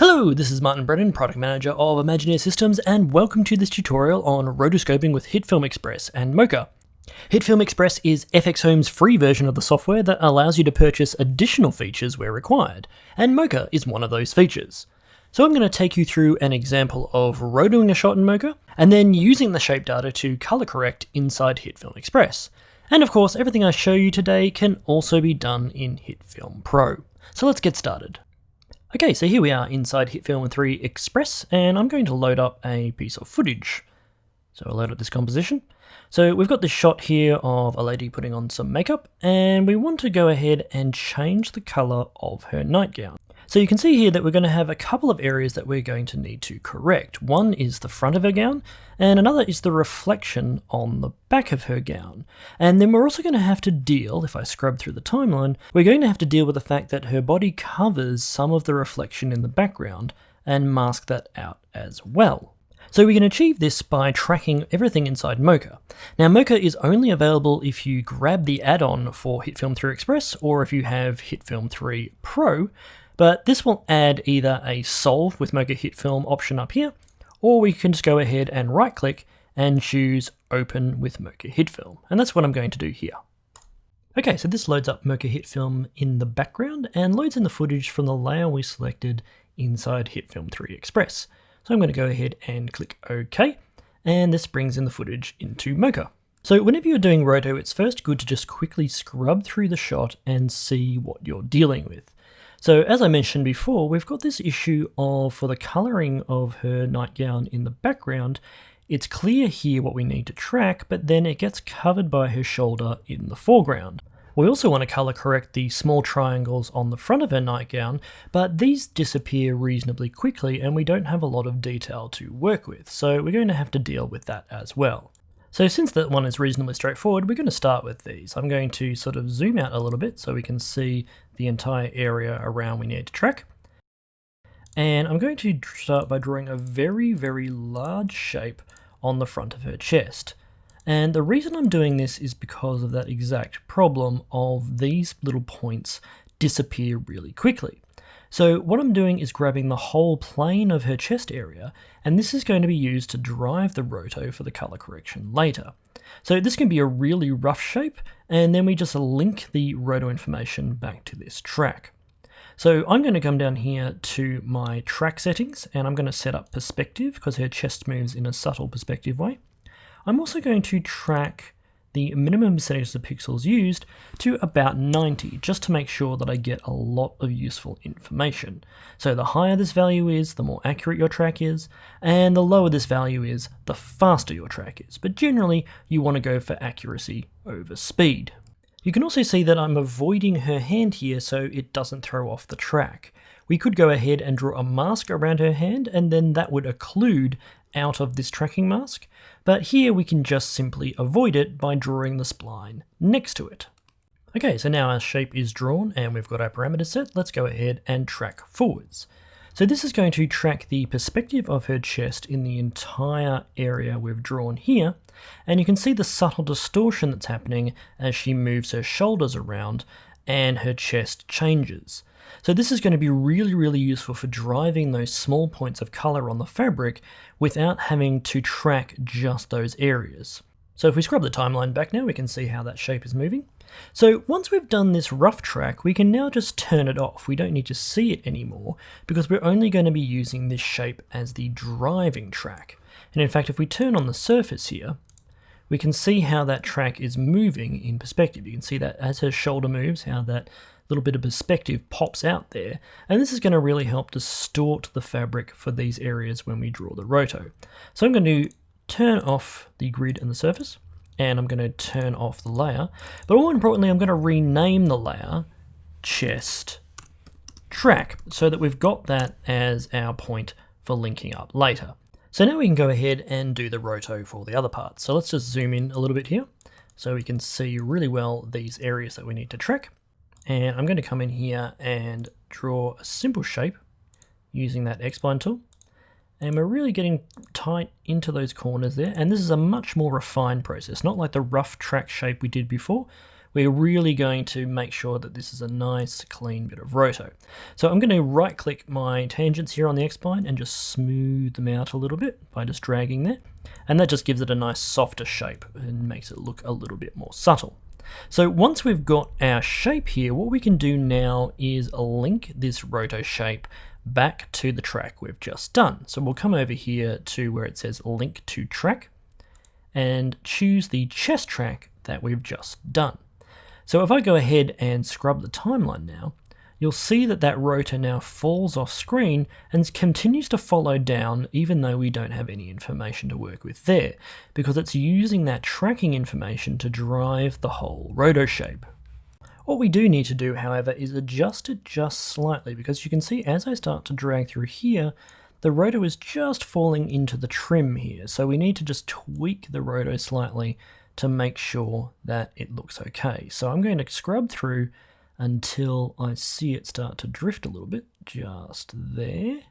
Hello, this is Martin Brennand, Product Manager of Imagineer Systems, and welcome to this tutorial on rotoscoping with HitFilm Express and Mocha. HitFilm Express is FX Home's free version of the software that allows you to purchase additional features where required, and Mocha is one of those features. So I'm going to take you through an example of rotoing a shot in Mocha, and then using the shape data to color correct inside HitFilm Express. And of course, everything I show you today can also be done in HitFilm Pro. So let's get started. Okay, so here we are inside HitFilm 3 Express, and I'm going to load up a piece of footage. So I'll load up this composition. So we've got this shot here of a lady putting on some makeup, and we want to go ahead and change the color of her nightgown. So you can see here that we're going to have a couple of areas that we're going to need to correct. One is the front of her gown, and another is the reflection on the back of her gown. And then we're also going to have to deal, if I scrub through the timeline, we're going to have to deal with the fact that her body covers some of the reflection in the background and mask that out as well. So we can achieve this by tracking everything inside Mocha. Now Mocha is only available if you grab the add-on for HitFilm 3 Express or if you have HitFilm 3 Pro, but this will add either a solve with Mocha HitFilm option up here, or we can just go ahead and right click and choose open with Mocha HitFilm. And that's what I'm going to do here. Okay, so this loads up Mocha HitFilm in the background and loads in the footage from the layer we selected inside HitFilm 3 Express. So I'm going to go ahead and click OK, and this brings in the footage into Mocha. So whenever you're doing roto, it's first good to just quickly scrub through the shot and see what you're dealing with. So as I mentioned before, we've got this issue of, for the colouring of her nightgown in the background, it's clear here what we need to track, but then it gets covered by her shoulder in the foreground. We also want to colour correct the small triangles on the front of her nightgown, but these disappear reasonably quickly and we don't have a lot of detail to work with, so we're going to have to deal with that as well. So since that one is reasonably straightforward, we're going to start with these. I'm going to sort of zoom out a little bit so we can see the entire area around we need to track. And I'm going to start by drawing a very, very large shape on the front of her chest. And the reason I'm doing this is because of that exact problem of these little points disappear really quickly. So what I'm doing is grabbing the whole plane of her chest area, and this is going to be used to drive the roto for the color correction later. So this can be a really rough shape, and then we just link the roto information back to this track. So I'm going to come down here to my track settings, and I'm going to set up perspective because her chest moves in a subtle perspective way. I'm also going to track the minimum percentage of pixels used to about 90, just to make sure that I get a lot of useful information. So the higher this value is, the more accurate your track is, and the lower this value is, the faster your track is. But generally, you want to go for accuracy over speed. You can also see that I'm avoiding her hand here so it doesn't throw off the track. We could go ahead and draw a mask around her hand, and then that would occlude out of this tracking mask, but here we can just simply avoid it by drawing the spline next to it. Okay, so now our shape is drawn and we've got our parameters set. Let's go ahead and track forwards. So this is going to track the perspective of her chest in the entire area we've drawn here, and you can see the subtle distortion that's happening as she moves her shoulders around and her chest changes. So this is going to be really, really useful for driving those small points of color on the fabric without having to track just those areas. So if we scrub the timeline back now, we can see how that shape is moving. So once we've done this rough track, we can now just turn it off. We don't need to see it anymore because we're only going to be using this shape as the driving track. And in fact, if we turn on the surface here, we can see how that track is moving in perspective. You can see that as her shoulder moves, how that little bit of perspective pops out there, and this is going to really help distort the fabric for these areas when we draw the roto. So I'm going to turn off the grid and the surface, and I'm going to turn off the layer, but more importantly I'm going to rename the layer chest track so that we've got that as our point for linking up later. So now we can go ahead and do the roto for the other parts. So let's just zoom in a little bit here so we can see really well these areas that we need to track. And I'm going to come in here and draw a simple shape using that X-spline tool. And we're really getting tight into those corners there. And this is a much more refined process, not like the rough track shape we did before, we're really going to make sure that this is a nice clean bit of roto. So I'm going to right click my tangents here on the X-spline and just smooth them out a little bit by just dragging there. And that just gives it a nice softer shape and makes it look a little bit more subtle. So once we've got our shape here, what we can do now is link this roto shape back to the track we've just done. So we'll come over here to where it says link to track and choose the chest track that we've just done. So if I go ahead and scrub the timeline now, you'll see that that rotor now falls off screen and continues to follow down even though we don't have any information to work with there, because it's using that tracking information to drive the whole roto shape. What we do need to do, however, is adjust it just slightly, because you can see as I start to drag through here, the roto is just falling into the trim here. So we need to just tweak the roto slightly to make sure that it looks okay. So I'm going to scrub through until I see it start to drift a little bit, just there.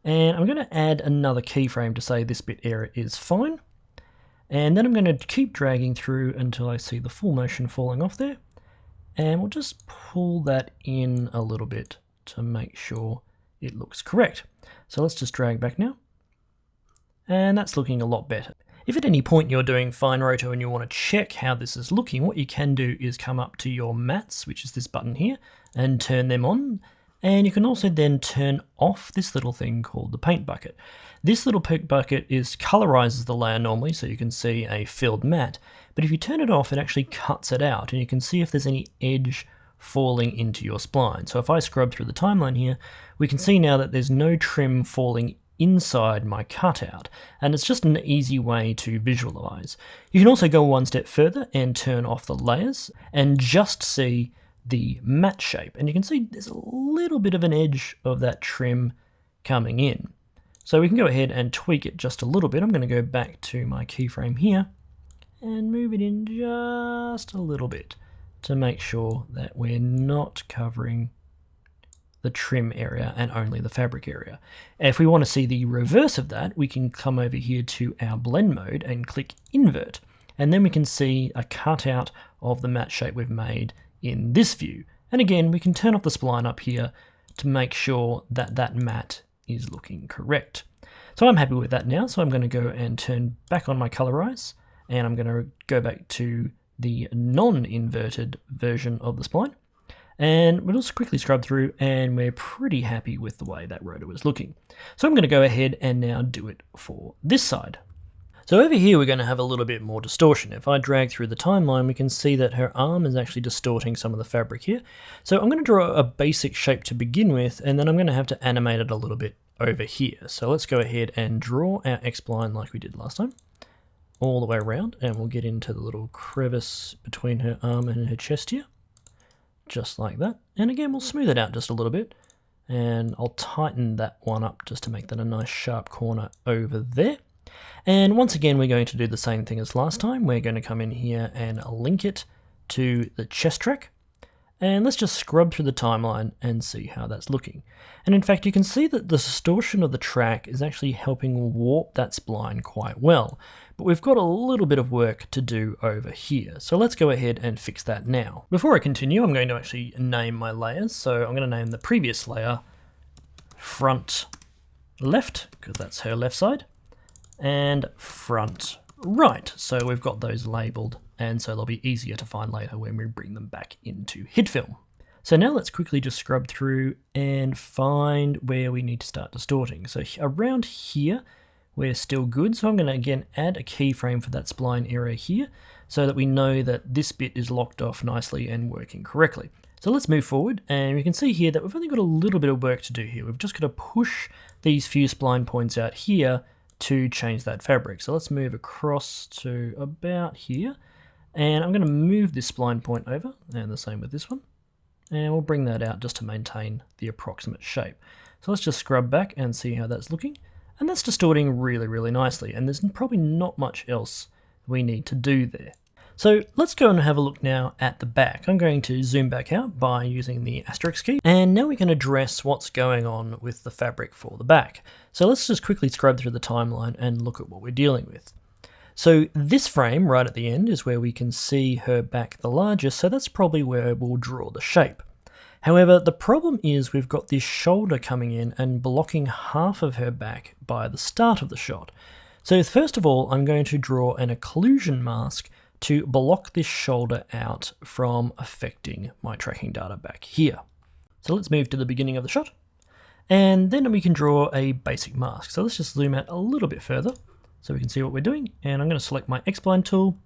And I'm going to add another keyframe to say this bit error is fine. And then I'm going to keep dragging through until I see the full motion falling off there. And we'll just pull that in a little bit to make sure it looks correct. So let's just drag back now. And that's looking a lot better. If at any point you're doing fine roto and you want to check how this is looking, what you can do is come up to your mats, which is this button here, and turn them on. And you can also then turn off this little thing called the paint bucket. This little paint bucket colorizes the layer normally, so you can see a filled mat. But if you turn it off, it actually cuts it out, and you can see if there's any edge falling into your spline. So if I scrub through the timeline here, we can see now that there's no trim falling inside my cutout, and it's just an easy way to visualize. You can also go one step further and turn off the layers and just see the matte shape, and you can see there's a little bit of an edge of that trim coming in. So we can go ahead and tweak it just a little bit. I'm going to go back to my keyframe here and move it in just a little bit to make sure that we're not covering the trim area and only the fabric area. If we want to see the reverse of that, we can come over here to our blend mode and click invert, and then we can see a cutout of the matte shape we've made in this view. And again, we can turn off the spline up here to make sure that that matte is looking correct. So I'm happy with that now, so I'm going to go and turn back on my colorize, and I'm going to go back to the non-inverted version of the spline. And we'll just quickly scrub through, and we're pretty happy with the way that rotor is looking. So I'm going to go ahead and now do it for this side. So over here we're going to have a little bit more distortion. If I drag through the timeline, we can see that her arm is actually distorting some of the fabric here. So I'm going to draw a basic shape to begin with, and then I'm going to have to animate it a little bit over here. So let's go ahead and draw our X-spline like we did last time, all the way around, and we'll get into the little crevice between her arm and her chest here. Just like that. And again, we'll smooth it out just a little bit, and I'll tighten that one up just to make that a nice sharp corner over there. And once again, we're going to do the same thing as last time. We're going to come in here and link it to the chest track, and let's just scrub through the timeline and see how that's looking. And in fact, you can see that the distortion of the track is actually helping warp that spline quite well. But we've got a little bit of work to do over here. So let's go ahead and fix that now. Before I continue, I'm going to actually name my layers. So I'm going to name the previous layer front left, because that's her left side, and front right. So we've got those labeled, and so they'll be easier to find later when we bring them back into HitFilm. So now let's quickly just scrub through and find where we need to start distorting. So around here, we're still good. So I'm going to again add a keyframe for that spline area here so that we know that this bit is locked off nicely and working correctly. So let's move forward, and we can see here that we've only got a little bit of work to do here. We've just got to push these few spline points out here to change that fabric. So let's move across to about here, and I'm going to move this spline point over, and the same with this one. And we'll bring that out just to maintain the approximate shape. So let's just scrub back and see how that's looking. And that's distorting really, really nicely. And there's probably not much else we need to do there. So let's go and have a look now at the back. I'm going to zoom back out by using the asterisk key. And now we can address what's going on with the fabric for the back. So let's just quickly scrub through the timeline and look at what we're dealing with. So this frame right at the end is where we can see her back the largest, so that's probably where we'll draw the shape. Ohowever, the problem is we've got this shoulder coming in and blocking half of her back by the start of the shot. So first of all, I'm going to draw an occlusion mask to block this shoulder out from affecting my tracking data back here. So let's move to the beginning of the shot, and then we can draw a basic mask. So let's just zoom out a little bit further so we can see what we're doing, and I'm going to select my X-Spline tool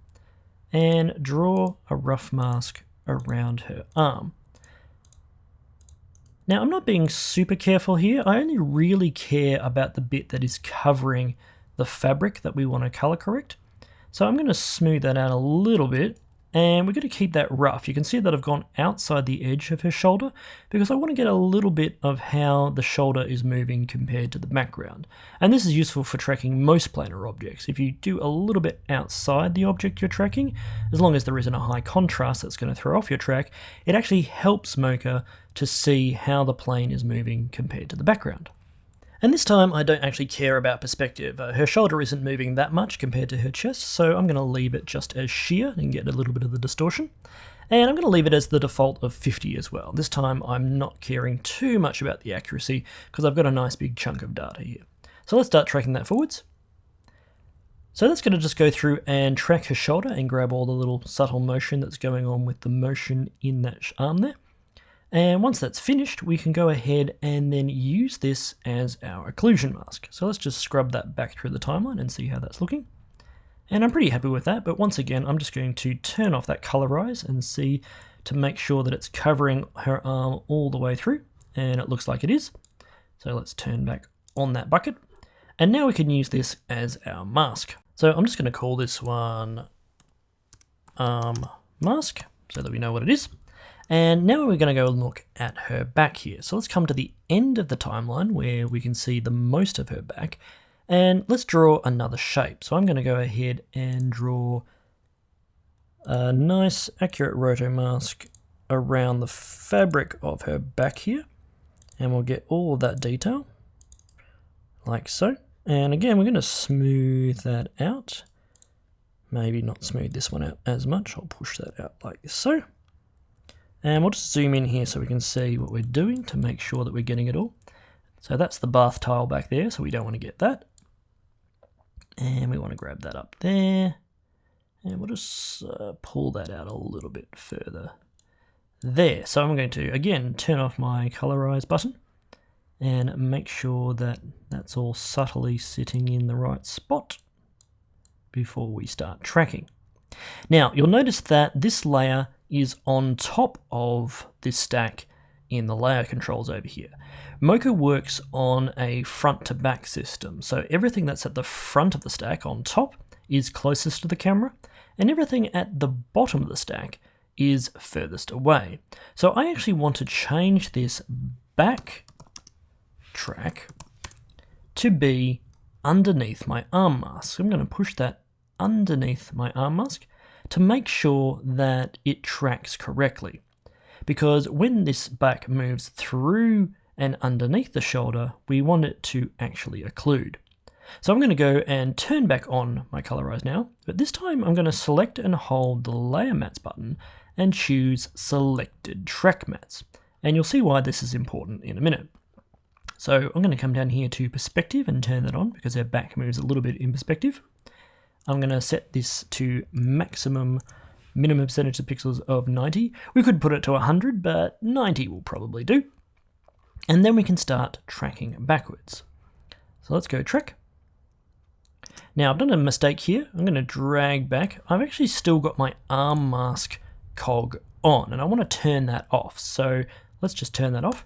and draw a rough mask around her arm. Now I'm not being super careful here, I only really care about the bit that is covering the fabric that we want to color correct. So I'm going to smooth that out a little bit, and we're going to keep that rough. You can see that I've gone outside the edge of her shoulder because I want to get a little bit of how the shoulder is moving compared to the background. And this is useful for tracking most planar objects. If you do a little bit outside the object you're tracking, as long as there isn't a high contrast that's going to throw off your track, it actually helps Mocha to see how the plane is moving compared to the background. And this time I don't actually care about perspective. Her shoulder isn't moving that much compared to her chest, so I'm going to leave it just as sheer and get a little bit of the distortion. And I'm going to leave it as the default of 50 as well. This time I'm not caring too much about the accuracy because I've got a nice big chunk of data here. So let's start tracking that forwards. So that's going to just go through and track her shoulder and grab all the little subtle motion that's going on with the motion in that arm there. And once that's finished, we can go ahead and then use this as our occlusion mask. So let's just scrub that back through the timeline and see how that's looking. And I'm pretty happy with that, but once again, I'm just going to turn off that colorize and see to make sure that it's covering her arm all the way through, and it looks like it is. So let's turn back on that bucket. And now we can use this as our mask. So I'm just going to call this one arm mask so that we know what it is. And now we're going to go and look at her back here. So let's come to the end of the timeline where we can see the most of her back, and let's draw another shape. So I'm going to go ahead and draw a nice accurate roto mask around the fabric of her back here, and we'll get all of that detail like so. And again, we're going to smooth that out. Maybe not smooth this one out as much. I'll push that out like so. And we'll just zoom in here so we can see what we're doing to make sure that we're getting it all. So that's the bath tile back there, so we don't want to get that. And we want to grab that up there. And we'll just pull that out a little bit further there. So I'm going to, again, turn off my colorize button and make sure that that's all subtly sitting in the right spot before we start tracking. Now, you'll notice that this layer is on top of this stack in the layer controls over here. Mocha works on a front to back system, so everything that's at the front of the stack on top is closest to the camera, and everything at the bottom of the stack is furthest away. So I actually want to change this back track to be underneath my arm mask. So I'm going to push that underneath my arm mask to make sure that it tracks correctly. Because when this back moves through and underneath the shoulder, we want it to actually occlude. So I'm going to go and turn back on my colorize now, but this time I'm going to select and hold the layer mats button and choose selected track mats. And you'll see why this is important in a minute. So I'm going to come down here to perspective and turn that on because our back moves a little bit in perspective. I'm going to set this to minimum percentage of pixels of 90. We could put it to 100, but 90 will probably do. And then we can start tracking backwards. So let's go track. Now I've done a mistake here. I'm going to drag back. I've actually still got my arm mask cog on, and I want to turn that off. So let's just turn that off.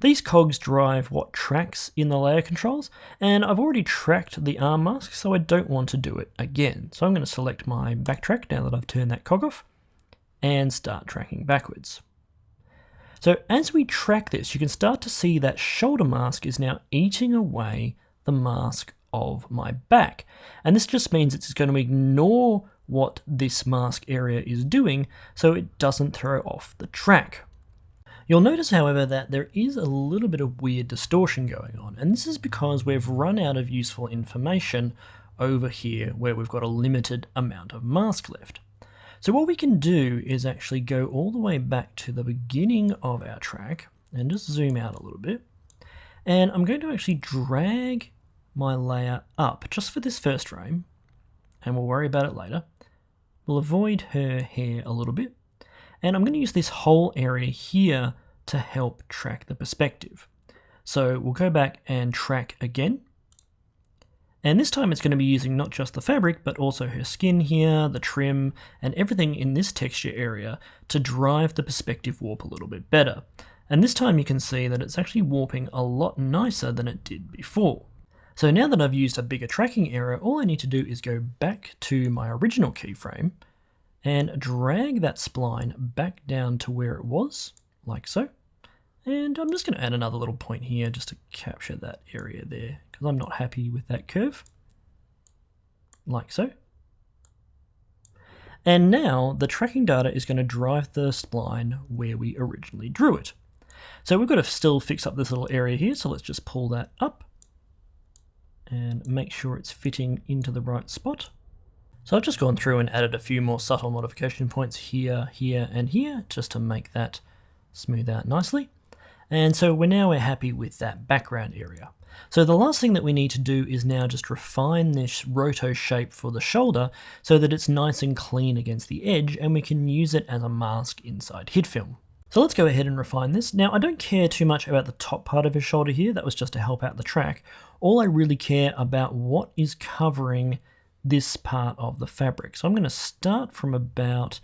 These cogs drive what tracks in the layer controls, and I've already tracked the arm mask, so I don't want to do it again. So I'm going to select my backtrack now that I've turned that cog off, and start tracking backwards. So as we track this, you can start to see that shoulder mask is now eating away the mask of my back. And this just means it's going to ignore what this mask area is doing, so it doesn't throw off the track. You'll notice, however, that there is a little bit of weird distortion going on, and this is because we've run out of useful information over here where we've got a limited amount of mask left. So what we can do is actually go all the way back to the beginning of our track and just zoom out a little bit. And I'm going to actually drag my layer up just for this first frame, and we'll worry about it later. We'll avoid her hair a little bit, and I'm going to use this whole area here to help track the perspective. So we'll go back and track again. And this time it's going to be using not just the fabric, but also her skin here, the trim, and everything in this texture area to drive the perspective warp a little bit better. And this time you can see that it's actually warping a lot nicer than it did before. So now that I've used a bigger tracking area, all I need to do is go back to my original keyframe and drag that spline back down to where it was, like so. And I'm just going to add another little point here just to capture that area there, because I'm not happy with that curve, like so. And now the tracking data is going to drive the spline where we originally drew it. So we've got to still fix up this little area here, so let's just pull that up and make sure it's fitting into the right spot. So I've just gone through and added a few more subtle modification points here, here, and here, just to make that smooth out nicely. And so we're happy with that background area. So the last thing that we need to do is now just refine this roto shape for the shoulder so that it's nice and clean against the edge, and we can use it as a mask inside HitFilm. So let's go ahead and refine this. Now I don't care too much about the top part of his shoulder here, that was just to help out the track. All I really care about what is covering this part of the fabric. So I'm going to start from about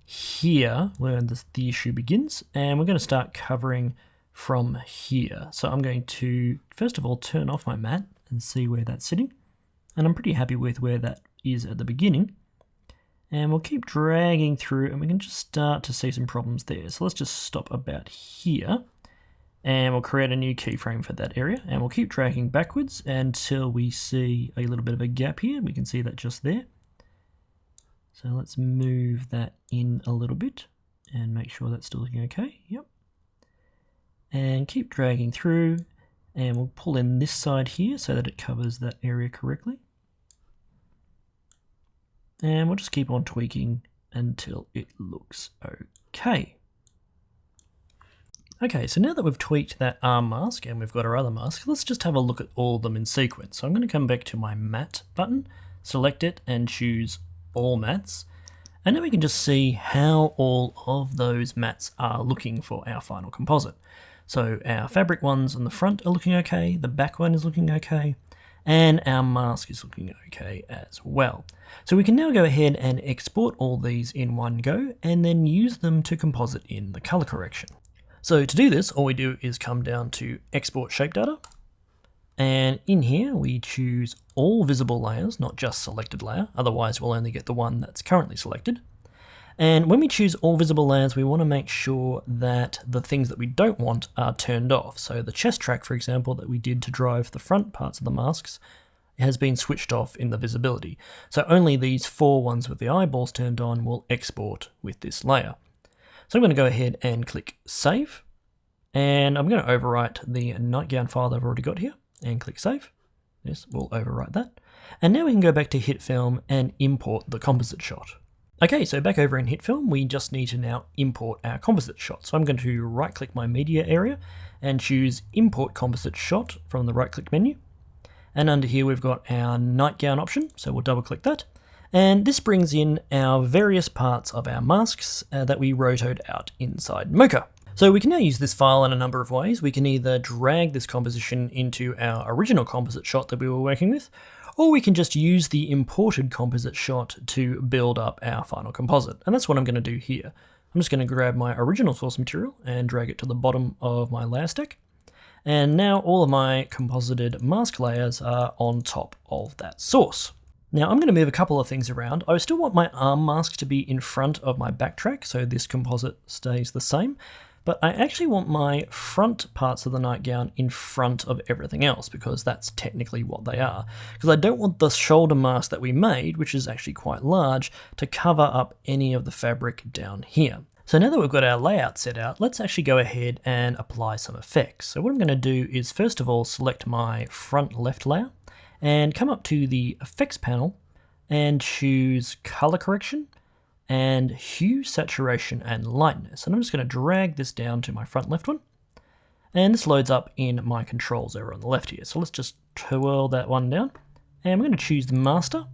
here where the issue begins, and we're going to start covering from here. So I'm going to first of all turn off my matte and see where that's sitting, and I'm pretty happy with where that is at the beginning. And we'll keep dragging through and we can just start to see some problems there. So let's just stop about here and we'll create a new keyframe for that area, and we'll keep dragging backwards until we see a little bit of a gap here. We can see that just there. So let's move that in a little bit and make sure that's still looking okay. Yep. And keep dragging through, and we'll pull in this side here so that it covers that area correctly. And we'll just keep on tweaking until it looks okay. Okay, so now that we've tweaked that arm mask and we've got our other mask, let's just have a look at all of them in sequence. So I'm going to come back to my matte button, select it and choose all mattes. And now we can just see how all of those mattes are looking for our final composite. So our fabric ones on the front are looking okay, the back one is looking okay, and our mask is looking okay as well. So we can now go ahead and export all these in one go and then use them to composite in the color correction. So to do this, all we do is come down to Export Shape Data, and in here we choose all visible layers, not just selected layer, otherwise we'll only get the one that's currently selected. And when we choose all visible layers, we want to make sure that the things that we don't want are turned off. So the chest track, for example, that we did to drive the front parts of the masks has been switched off in the visibility. So only these 4 ones with the eyeballs turned on will export with this layer. So I'm going to go ahead and click Save, and I'm going to overwrite the nightgown file that I've already got here and click Save. Yes, we'll overwrite that. And now we can go back to HitFilm and import the composite shot. Okay, so back over in HitFilm, we just need to now import our composite shot. So I'm going to right click my media area and choose Import Composite Shot from the right click menu. And under here we've got our nightgown option, so we'll double click that. And this brings in our various parts of our masks that we rotoed out inside Mocha. So we can now use this file in a number of ways. We can either drag this composition into our original composite shot that we were working with, or we can just use the imported composite shot to build up our final composite. And that's what I'm going to do here. I'm just going to grab my original source material and drag it to the bottom of my layer stack. And now all of my composited mask layers are on top of that source. Now I'm going to move a couple of things around. I still want my arm mask to be in front of my backtrack, so this composite stays the same. But I actually want my front parts of the nightgown in front of everything else, because that's technically what they are. Because I don't want the shoulder mask that we made, which is actually quite large, to cover up any of the fabric down here. So now that we've got our layout set out, let's actually go ahead and apply some effects. So what I'm going to do is first of all select my front left layer and come up to the Effects panel and choose Color Correction and Hue, Saturation and Lightness. And I'm just going to drag this down to my front left one. And this loads up in my controls over on the left here. So let's just twirl that one down. And I'm going to choose the Master.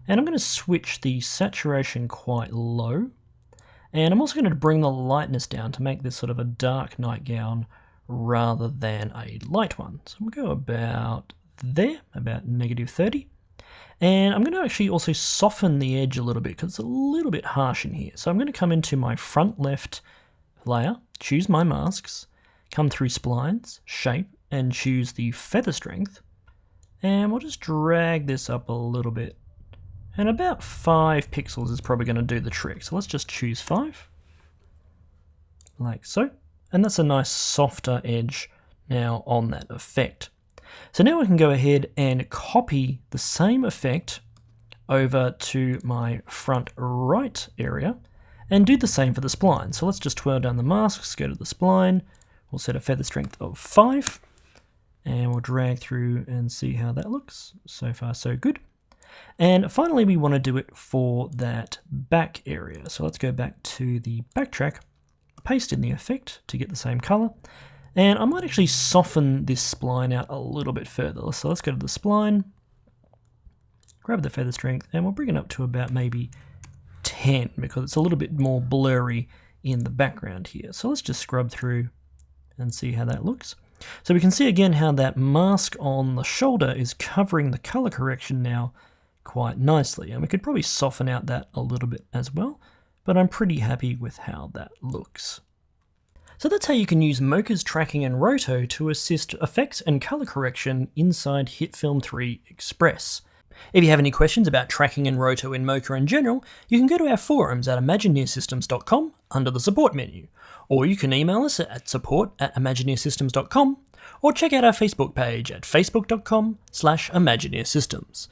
And I'm going to switch the saturation quite low. And I'm also going to bring the lightness down to make this sort of a dark nightgown rather than a light one. So we'll go about there, about -30. And I'm going to actually also soften the edge a little bit because it's a little bit harsh in here. So I'm going to come into my front left layer, choose my masks, come through splines, shape, and choose the feather strength. And we'll just drag this up a little bit. And about 5 pixels is probably going to do the trick. So let's just choose 5, like so. And that's a nice softer edge now on that effect. So now I can go ahead and copy the same effect over to my front right area and do the same for the spline. So let's just twirl down the masks, go to the spline. We'll set a feather strength of 5, and we'll drag through and see how that looks. So far, so good. And finally, we want to do it for that back area. So let's go back to the backtrack, paste in the effect to get the same color. And I might actually soften this spline out a little bit further. So let's go to the spline, grab the feather strength, and we'll bring it up to about maybe 10 because it's a little bit more blurry in the background here. So let's just scrub through and see how that looks. So we can see again how that mask on the shoulder is covering the color correction now quite nicely. And we could probably soften out that a little bit as well, but I'm pretty happy with how that looks. So that's how you can use Mocha's tracking and roto to assist effects and color correction inside HitFilm 3 Express. If you have any questions about tracking and roto in Mocha in general, you can go to our forums at imagineersystems.com under the support menu, or you can email us at support@imagineersystems.com, or check out our Facebook page at facebook.com/imagineersystems.